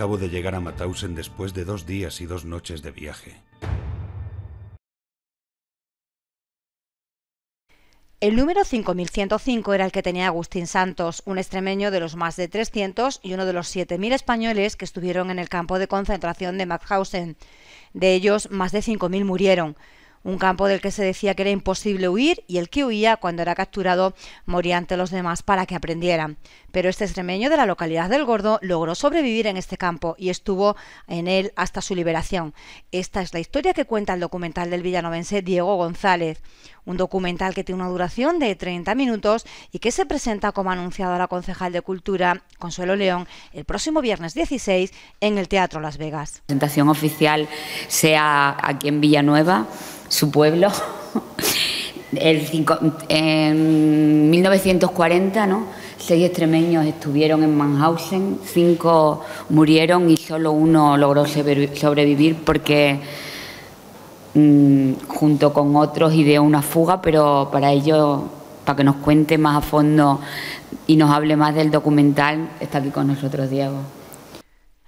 acabo de llegar a Mauthausen después de 2 días y 2 noches de viaje. El número 5105 era el que tenía Agustín Santos, un extremeño de los más de 300 y uno de los 7000 españoles que estuvieron en el campo de concentración de Mauthausen. De ellos, más de 5000 murieron. Un campo del que se decía que era imposible huir y el que huía, cuando era capturado, moría ante los demás para que aprendieran. Pero este extremeño de la localidad del Gordo logró sobrevivir en este campo y estuvo en él hasta su liberación. Esta es la historia que cuenta el documental del villanovense Diego González. Un documental que tiene una duración de 30 minutos y que se presenta, como ha anunciado la concejal de Cultura, Consuelo León, el próximo viernes 16 en el Teatro Las Vegas. La presentación oficial sea aquí en Villanueva, su pueblo. En 1940, ¿no? 6 extremeños estuvieron en Mauthausen, 5 murieron y solo uno logró sobrevivir porque junto con otros ideó una fuga, pero para ello, para que nos cuente más a fondo y nos hable más del documental, está aquí con nosotros Diego.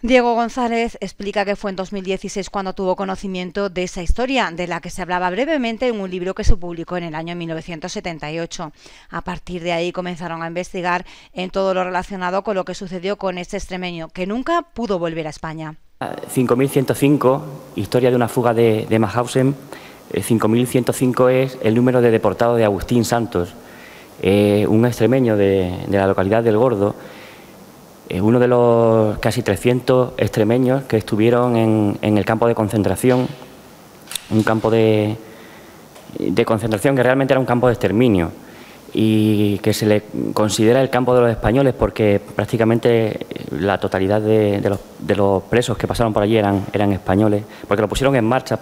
Diego González explica que fue en 2016 cuando tuvo conocimiento de esa historia, de la que se hablaba brevemente en un libro que se publicó en el año 1978. A partir de ahí comenzaron a investigar en todo lo relacionado con lo que sucedió con este extremeño, que nunca pudo volver a España. 5105, historia de una fuga de Mauthausen. 5105 es el número de deportados de Agustín Santos, un extremeño de la localidad del Gordo. Uno de los casi 300 extremeños que estuvieron en el campo de concentración, un campo de concentración que realmente era un campo de exterminio y que se le considera el campo de los españoles porque prácticamente la totalidad de los presos que pasaron por allí eran españoles, porque lo pusieron en marcha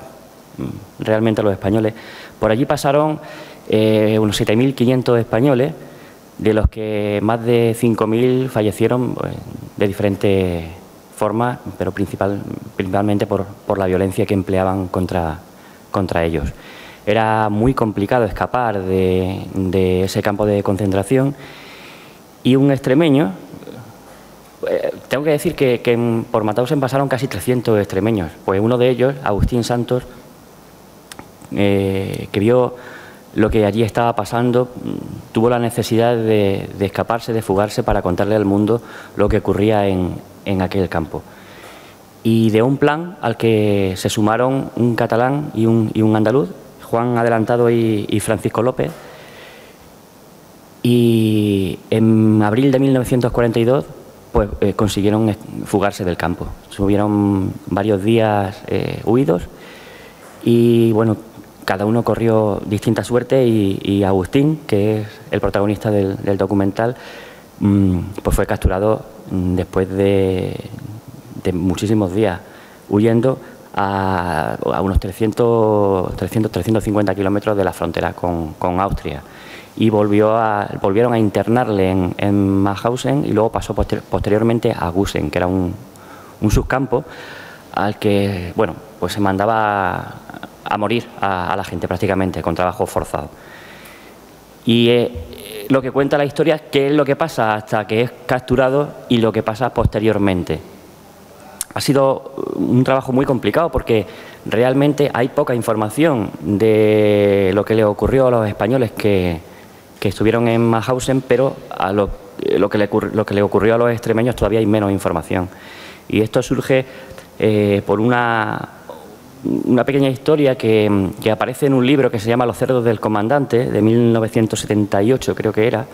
realmente los españoles. Por allí pasaron unos 7.500 españoles, de los que más de 5.000 fallecieron de diferentes formas, pero principalmente por la violencia que empleaban contra ellos. Era muy complicado escapar de ese campo de concentración y un extremeño, tengo que decir que por Mauthausen pasaron casi 300 extremeños, pues uno de ellos, Agustín Santos, que vio lo que allí estaba pasando, tuvo la necesidad de escaparse, de fugarse para contarle al mundo lo que ocurría en aquel campo. Y de un plan al que se sumaron un catalán y un andaluz, Juan Adelantado y Francisco López, y en abril de 1942 pues, consiguieron fugarse del campo. Estuvieron varios días huidos y bueno, cada uno corrió distinta suerte y Agustín, que es el protagonista del documental, pues fue capturado después de muchísimos días huyendo a unos 350 kilómetros de la frontera con Austria. Y volvieron a internarle en Mauthausen y luego pasó posteriormente a Gusen, que era un subcampo al que bueno, pues se mandaba a morir a la gente prácticamente con trabajo forzado. Y lo que cuenta la historia es qué es lo que pasa hasta que es capturado y lo que pasa posteriormente. Ha sido un trabajo muy complicado porque realmente hay poca información de lo que le ocurrió a los españoles que estuvieron en Mauthausen, pero a lo que le ocurrió a los extremeños todavía hay menos información. Y esto surge por una pequeña historia que aparece en un libro que se llama Los cerdos del comandante, de 1978 creo que era,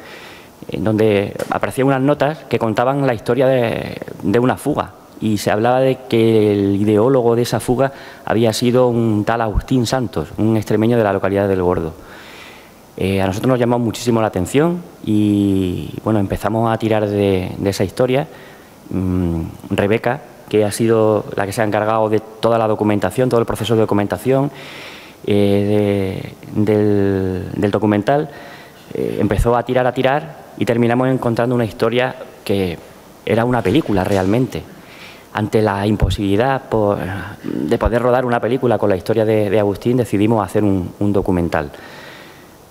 en donde aparecían unas notas que contaban la historia de una fuga y se hablaba de que el ideólogo de esa fuga había sido un tal Agustín Santos, un extremeño de la localidad del Gordo. A nosotros nos llamó muchísimo la atención y bueno, empezamos a tirar de esa historia. Rebeca, que ha sido la que se ha encargado de toda la documentación, todo el proceso de documentación del documental, empezó a tirar y terminamos encontrando una historia que era una película realmente. Ante la imposibilidad de poder rodar una película con la historia de Agustín, decidimos hacer un documental.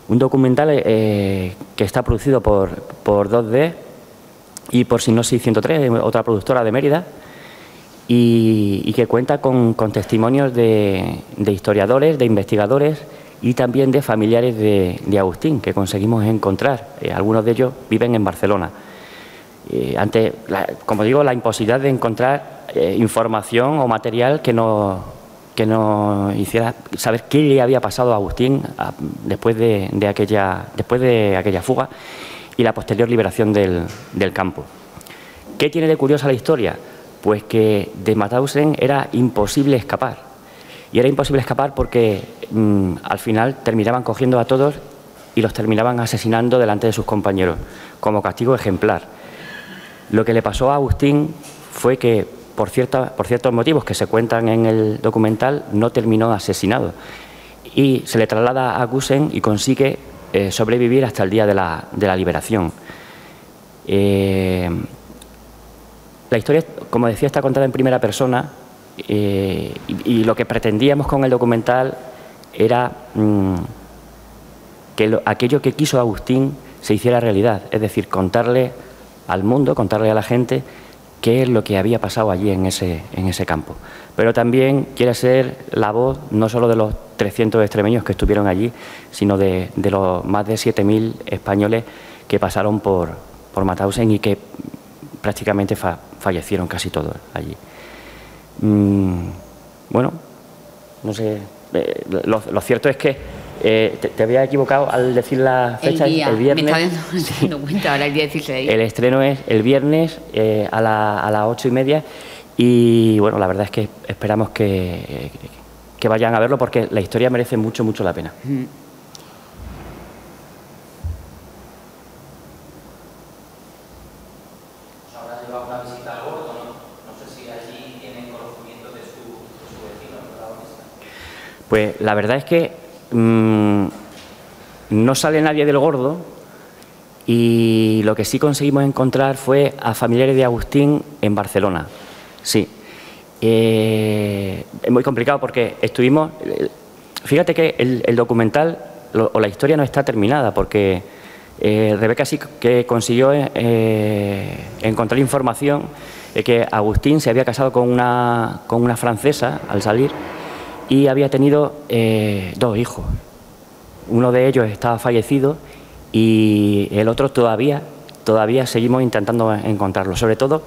Un documental que está producido por 2D y por Sinopsis 103, otra productora de Mérida, y que cuenta con testimonios de historiadores, de investigadores y también de familiares de Agustín, que conseguimos encontrar. Algunos de ellos viven en Barcelona. Ante, como digo, la imposibilidad de encontrar información o material que nos hiciera saber qué le había pasado a Agustín después de aquella fuga y la posterior liberación del campo. ¿Qué tiene de curiosa la historia? Pues que de Mauthausen era imposible escapar. Y era imposible escapar porque al final terminaban cogiendo a todos y los terminaban asesinando delante de sus compañeros, como castigo ejemplar. Lo que le pasó a Agustín fue que, por ciertos motivos que se cuentan en el documental, no terminó asesinado. Y se le traslada a Gusen y consigue sobrevivir hasta el día de la liberación. La historia, como decía, está contada en primera persona y lo que pretendíamos con el documental era que aquello que quiso Agustín se hiciera realidad, es decir, contarle al mundo, contarle a la gente qué es lo que había pasado allí en ese campo. Pero también quiere ser la voz no solo de los 300 extremeños que estuvieron allí, sino de los más de 7.000 españoles que pasaron por Mauthausen y que prácticamente fallecieron casi todos allí. Bueno, no sé, lo cierto es que te había equivocado al decir la fecha, el viernes. Me está dando cuenta, ahora el día 16. El estreno es el viernes a las 8:30 y bueno, la verdad es que esperamos que vayan a verlo porque la historia merece mucho, mucho la pena. Pues la verdad es que no sale nadie del Gordo y lo que sí conseguimos encontrar fue a familiares de Agustín en Barcelona. Sí. Es muy complicado porque estuvimos... Fíjate que el documental o la historia no está terminada porque Rebeca sí que consiguió encontrar información de que Agustín se había casado con una francesa al salir y había tenido 2 hijos. Uno de ellos estaba fallecido y el otro todavía seguimos intentando encontrarlo, sobre todo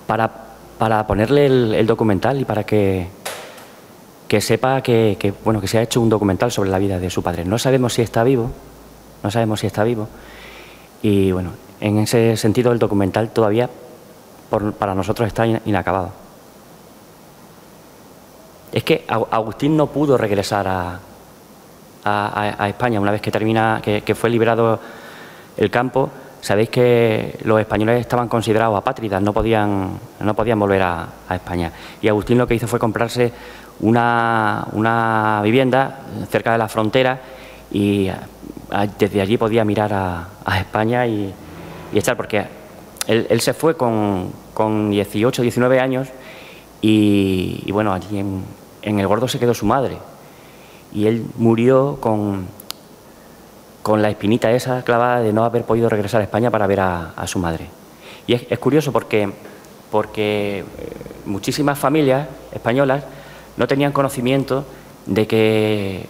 para ponerle el documental y para que sepa que se ha hecho un documental sobre la vida de su padre. No sabemos si está vivo, y bueno, en ese sentido el documental todavía para nosotros está inacabado. Es que Agustín no pudo regresar a España una vez que fue liberado el campo. Sabéis que los españoles estaban considerados apátridas, no podían volver a España. Y Agustín lo que hizo fue comprarse una vivienda cerca de la frontera y desde allí podía mirar a España y estar, porque él se fue con 18, 19 años y bueno, allí en el Gordo se quedó su madre y él murió con la espinita esa clavada de no haber podido regresar a España para ver a su madre. Y es curioso porque muchísimas familias españolas no tenían conocimiento de que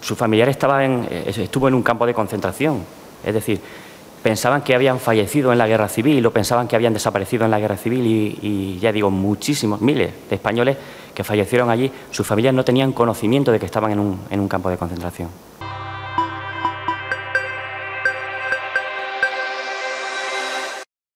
su familiar estuvo en un campo de concentración. Es decir, pensaban que habían fallecido en la guerra civil o pensaban que habían desaparecido en la guerra civil y ya digo, muchísimos, miles de españoles que fallecieron allí, sus familias no tenían conocimiento de que estaban en un campo de concentración.